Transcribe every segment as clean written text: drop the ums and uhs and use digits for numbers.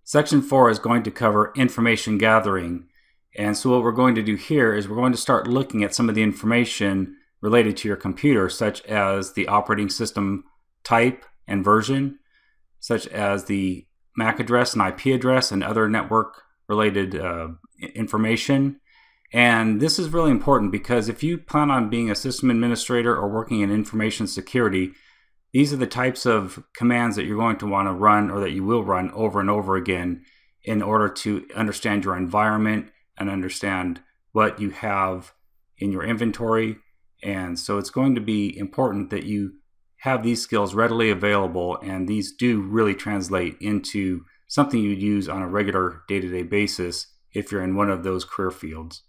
Section 4 is going to cover information gathering. And so what we're going to do here is we're going to start looking at some of the information related to your computer, such as the operating system type and version, such as the MAC address and IP address and other network related information. And this is really important because if you plan on being a system administrator or working in information security, these are the types of commands that you're going to want to run, or that you will run over and over again, in order to understand your environment and understand what you have in your inventory. And so it's going to be important that you have these skills readily available, and these do really translate into something you'd use on a regular day-to-day basis if you're in one of those career fields.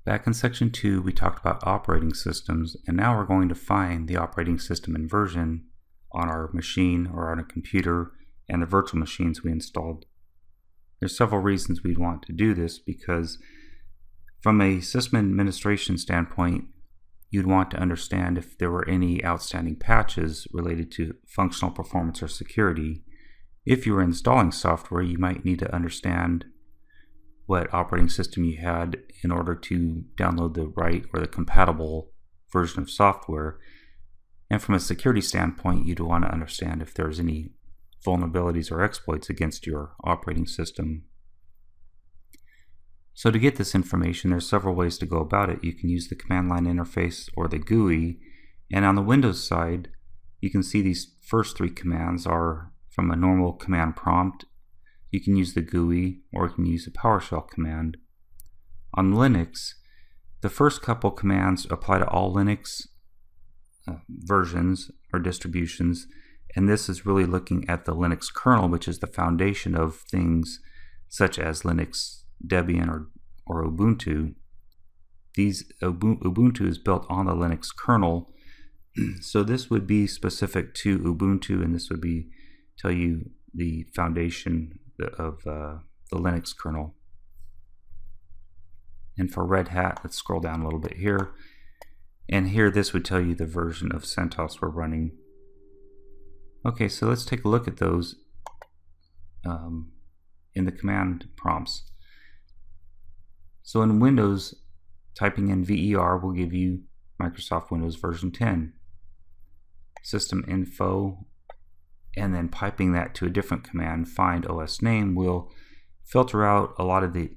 Back in Section 2, we talked about operating systems, and now we're going to find the operating system and version on our machine or on a computer and the virtual machines we installed. There's several reasons we'd want to do this, because from a system administration standpoint, you'd want to understand if there were any outstanding patches related to functional performance or security. If you were installing software, you might need to understand what operating system you had in order to download the right or the compatible version of software. And from a security standpoint, you'd want to understand if there's any vulnerabilities or exploits against your operating system. So to get this information, there's several ways to go about it. You can use the command line interface or the GUI, and on the Windows side, you can see these first three commands are from a normal command prompt. You can use the GUI, or you can use the PowerShell command. On Linux, the first couple commands apply to all Linux versions or distributions, and this is really looking at the Linux kernel, which is the foundation of things such as Linux, Debian, or Ubuntu. Ubuntu is built on the Linux kernel, so this would be specific to Ubuntu, and this would be tell you the foundation of the Linux kernel. And for Red Hat, let's scroll down a little bit here, and here this would tell you the version of CentOS we're running. Okay, so let's take a look at those in the command prompts. So in Windows, typing in VER will give you Microsoft Windows version 10. System info, and then piping that to a different command, find OS name, will filter out a lot of the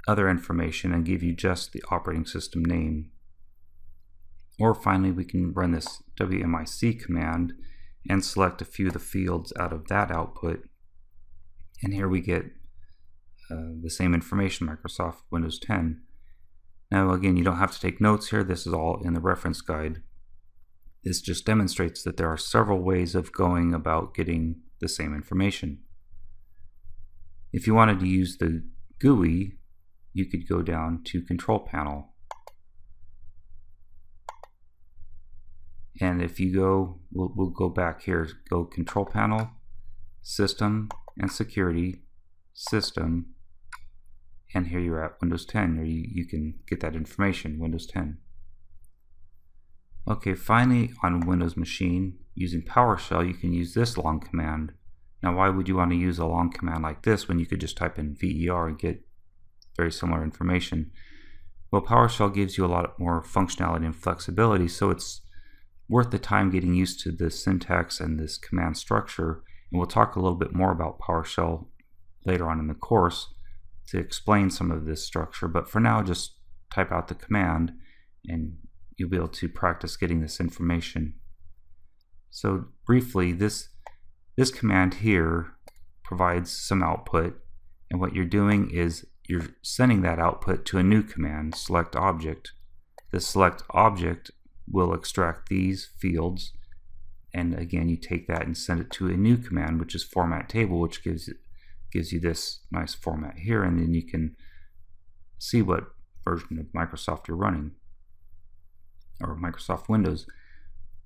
other information and give you just the operating system name. Or finally, we can run this WMIC command and select a few of the fields out of that output, and here we get the same information, Microsoft Windows 10. Now again, you don't have to take notes here, this is all in the reference guide. This just demonstrates that there are several ways of going about getting the same information. If you wanted to use the GUI, you could go down to Control Panel. And if you go, we'll go back here, go Control Panel, System and Security, System, and here you're at Windows 10, or you can get that information, Windows 10. Okay, finally on Windows machine, using PowerShell, you can use this long command. Now why would you want to use a long command like this when you could just type in VER and get very similar information? Well, PowerShell gives you a lot more functionality and flexibility, so it's worth the time getting used to the syntax and this command structure. And we'll talk a little bit more about PowerShell later on in the course to explain some of this structure, but for now just type out the command and you'll be able to practice getting this information. So briefly, this command here provides some output, and what you're doing is you're sending that output to a new command, select object. The select object will extract these fields, and again you take that and send it to a new command, which is format table, which gives you this nice format here, and then you can see what version of Microsoft you're running, or Microsoft Windows.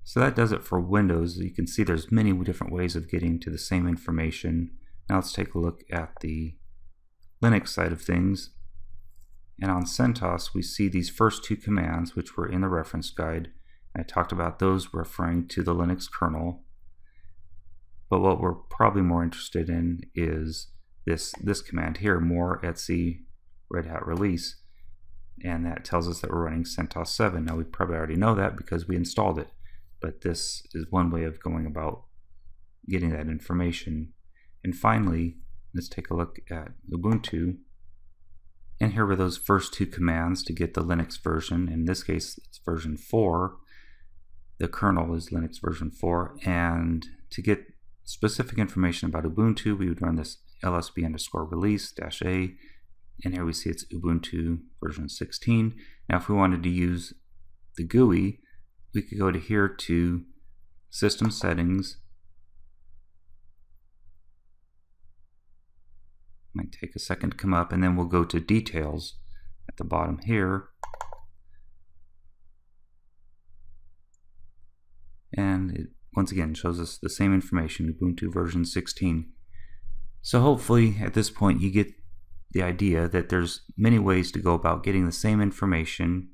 So that does it for Windows. You can see there's many different ways of getting to the same information. Now let's take a look at the Linux side of things. And on CentOS, we see these first two commands, which were in the reference guide. I talked about those referring to the Linux kernel. But what we're probably more interested in is this command here, more etc Red Hat release, and that tells us that we're running CentOS 7. Now we probably already know that because we installed it, but this is one way of going about getting that information. And finally, let's take a look at Ubuntu. And here were those first two commands to get the Linux version. In this case, it's version 4. The kernel is Linux version 4. And to get specific information about Ubuntu, we would run this lsb_release-a. And here we see it's Ubuntu version 16. Now if we wanted to use the GUI, we could go to here to System Settings. Might take a second to come up, and then we'll go to Details at the bottom here. And it once again shows us the same information, Ubuntu version 16. So hopefully at this point you get the idea that there's many ways to go about getting the same information,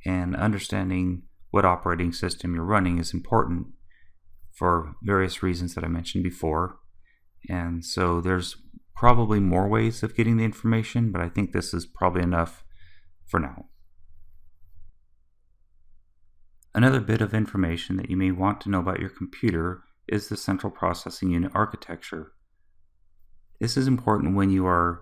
and understanding what operating system you're running is important for various reasons that I mentioned before. And so there's probably more ways of getting the information, but I think this is probably enough for now. Another bit of information that you may want to know about your computer is the central processing unit architecture. This is important when you are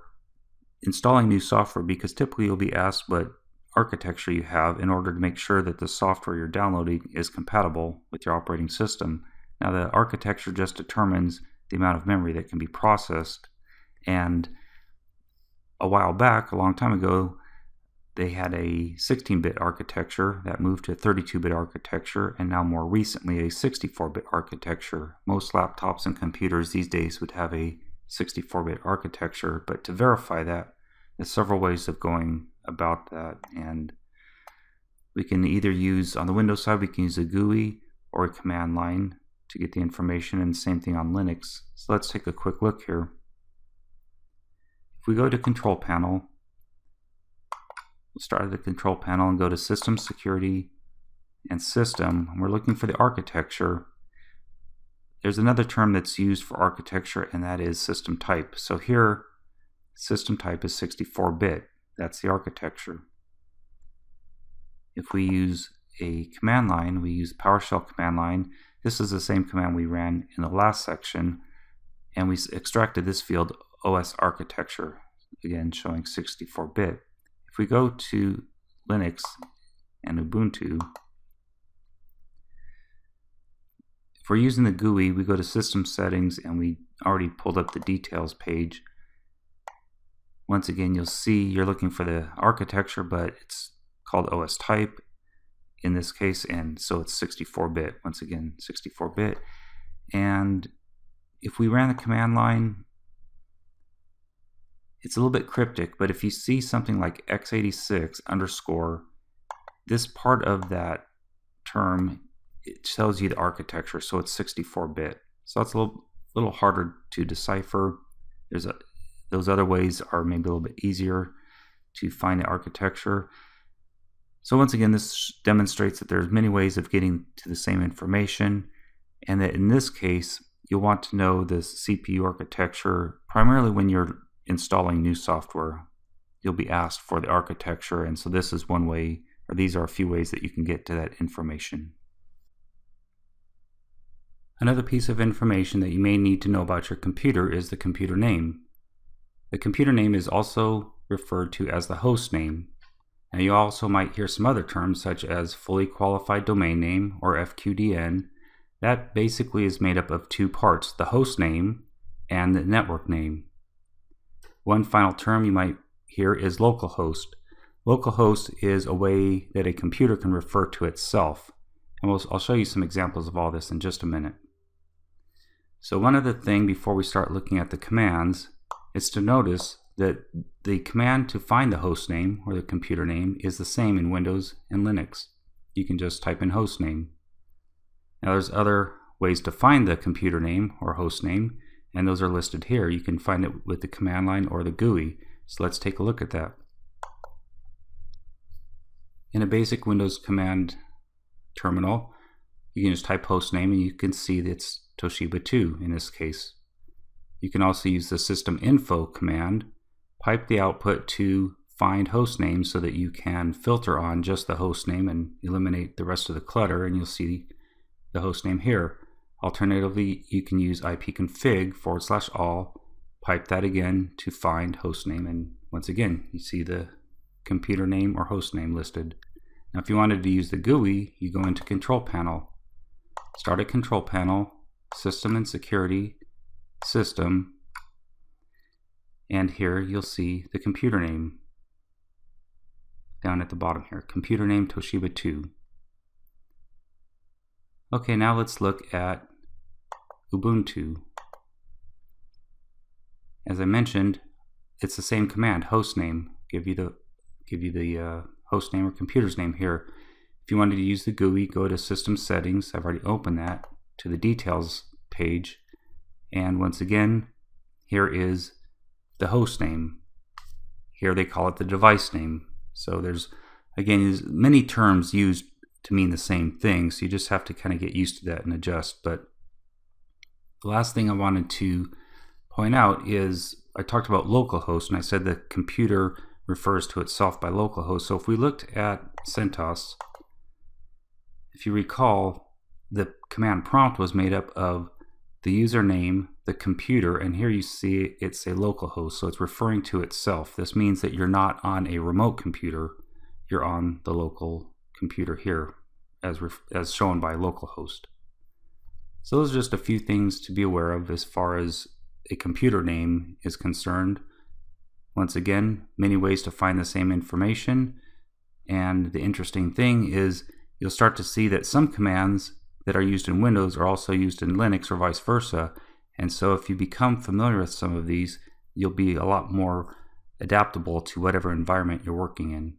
installing new software, because typically you'll be asked what architecture you have in order to make sure that the software you're downloading is compatible with your operating system. Now the architecture just determines the amount of memory that can be processed, and a while back, a long time ago, they had a 16-bit architecture that moved to a 32-bit architecture, and now more recently a 64-bit architecture. Most laptops and computers these days would have a 64-bit architecture, but to verify that, there's several ways of going about that, and we can either use, on the Windows side, we can use a GUI or a command line to get the information, and same thing on Linux. So let's take a quick look here. If we go to Control Panel, we'll start at the Control Panel and go to System Security and System, and we're looking for the architecture. There's another term that's used for architecture, and that is system type. So here, system type is 64-bit. That's the architecture. If we use a command line, we use PowerShell command line. This is the same command we ran in the last section, and we extracted this field, OS architecture, again showing 64-bit. If we go to Linux and Ubuntu, if we're using the GUI, we go to System Settings, and we already pulled up the Details page. Once again, you'll see you're looking for the architecture, but it's called OS type in this case, and so it's 64-bit. Once again, 64-bit. And if we ran the command line, it's a little bit cryptic, but if you see something like x86_, this part of that term, it tells you the architecture, so it's 64-bit. So it's a little harder to decipher. Those other ways are maybe a little bit easier to find the architecture. So once again, this demonstrates that there's many ways of getting to the same information, and that in this case, you'll want to know the CPU architecture primarily when you're installing new software. You'll be asked for the architecture, and so this is one way, or these are a few ways that you can get to that information. Another piece of information that you may need to know about your computer is the computer name. The computer name is also referred to as the host name. Now you also might hear some other terms such as fully qualified domain name, or FQDN. That basically is made up of two parts, the host name and the network name. One final term you might hear is localhost. Localhost is a way that a computer can refer to itself. And I'll show you some examples of all this in just a minute. So one other thing before we start looking at the commands is to notice that the command to find the host name or the computer name is the same in Windows and Linux. You can just type in host name. Now there's other ways to find the computer name or host name, and those are listed here. You can find it with the command line or the GUI. So let's take a look at that. In a basic Windows command terminal, You can just type host name and you can see that it's Toshiba 2 in this case. You can also use the system info command, pipe the output to find host name so that you can filter on just the host name and eliminate the rest of the clutter, and you'll see the host name here. Alternatively, you can use ipconfig/all, pipe that again to find host name, and once again you see the computer name or host name listed. Now if you wanted to use the GUI, you go into Control Panel, start at Control Panel, System and Security, System, and here you'll see the computer name down at the bottom here, computer name Toshiba 2. Okay, now let's look at Ubuntu. As I mentioned, it's the same command, host name, give you the host name or computer's name here. If you wanted to use the GUI, go to System Settings. I've already opened that, to the Details page, and once again, here is the host name. Here they call it the device name. So there's many terms used to mean the same thing, so you just have to kind of get used to that and adjust. But the last thing I wanted to point out is I talked about localhost, and I said the computer refers to itself by localhost. So if we looked at CentOS, if you recall, the command prompt was made up of the username, the computer, and here you see it's a localhost, so it's referring to itself. This means that you're not on a remote computer, you're on the local computer here, as shown by localhost. So those are just a few things to be aware of as far as a computer name is concerned. Once again, many ways to find the same information, and the interesting thing is you'll start to see that some commands that are used in Windows are also used in Linux or vice versa. And so if you become familiar with some of these, you'll be a lot more adaptable to whatever environment you're working in.